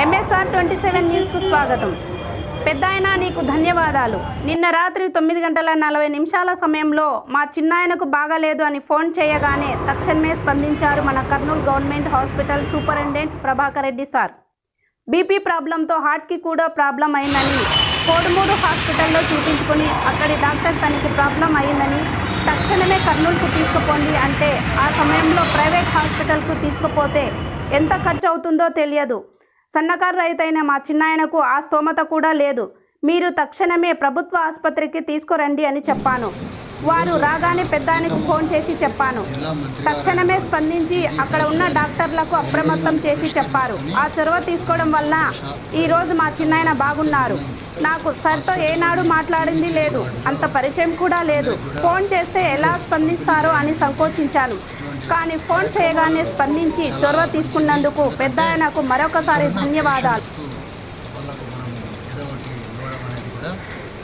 MSR 27 న్యూస్కు స్వాగతం. పెద్దాయన నీకు ధన్యవాదాలు. నిన్న రాత్రి 9:40 సమయంలో మా చిన్నాయనకు బాగాలేదు అని ఫోన్ చేయగానే తక్షణమే స్పందించారు మన Kurnool government hospital superintendent Prabhakar Reddy sir. BP ప్రాబ్లంతో హార్ట్కి కూడా ప్రాబ్లం అయిందని కోడుమూరు హాస్పిటల్లో చూపించుకొని అక్కడి డాక్టర్ తనకి ప్రాబ్లం అయిందని తక్షణమే కర్నూలుకు తీసుకుపోండి అంటే ఆ సమయంలో ప్రైవేట్ హాస్పిటల్కు తీసుకుపోతే ఎంత ఖర్చు అవుతుందో తెలియదు. సన్నకారు రైతైన మా చిన్నాయనకు ఆ స్తోమత కూడా లేదు. మీరు తక్షణమే ప్రభుత్వ ఆసుపత్రికి తీసుకురండి అని చెప్పాను. వారు రాగానే పెద్దాయనకు ఫోన్ చేసి చెప్పాను. తక్షణమే స్పందించి అక్కడ ఉన్న డాక్టర్లకు అప్రమత్తం చేసి చెప్పారు. ఆ చొరవ తీసుకోవడం వల్ల ఈరోజు మా చిన్నాయన బాగున్నారు. నాకు సార్తో ఏనాడు మాట్లాడింది లేదు, అంత పరిచయం కూడా లేదు. ఫోన్ చేస్తే ఎలా స్పందిస్తారో అని సంకోచించాను. కానీ ఫోన్ చేయగానే స్పందించి చొరవ తీసుకున్నందుకు పెద్దాయనకు మరొకసారి ధన్యవాదాలు.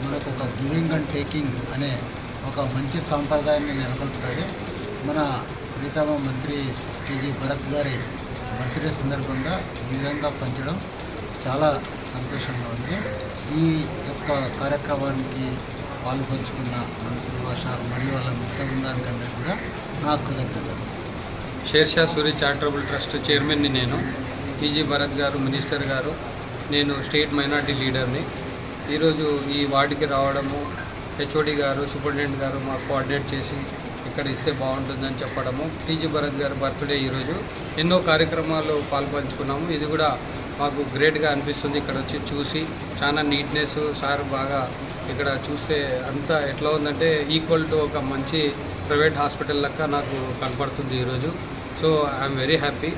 మనకు ఒక గివింగ్ అండ్ టేకింగ్ అనే ఒక మంచి సాంప్రదాయాన్ని నెలకొల్పుతుంది. మన ప్రీతమ మంత్రి టీజీ భరత్ గారి బర్త్డే సందర్భంగా ఈ విధంగా పంచడం చాలా సంతోషంగా ఉంది. ఈ యొక్క కార్యక్రమానికి పాల్పంచుకున్న మనసు భాష మరియు వాళ్ళ మిగతా బృందానికి అందరికీ కూడా నా కృతజ్ఞతలు. షేర్షా సూరి చారిటబుల్ ట్రస్ట్ చైర్మన్ని నేను, టీజీ భరత్ గారు మినిస్టర్ గారు, నేను స్టేట్ మైనార్టీ లీడర్ని. ఈరోజు ఈ వార్డుకి రావడము, హెచ్ఓడి గారు సూపరింటెండెంట్ గారు మాకు కోఆర్డినేట్ చేసి ఇక్కడ ఇస్తే బాగుంటుందని చెప్పడము, టీజీ భరత్ గారు బర్త్డే ఈరోజు ఎన్నో కార్యక్రమాలు పాల్పంచుకున్నాము. ఇది కూడా మాకు గ్రేట్గా అనిపిస్తుంది. ఇక్కడ వచ్చి చూసి చాలా నీట్నెస్, సార్ బాగా ఇక్కడ చూస్తే అంతా ఎట్లా ఉందంటే ఈక్వల్ టు ఒక మంచి ప్రైవేట్ హాస్పిటల్ లెక్క నాకు కనపడుతుంది ఈరోజు. So I'm very happy.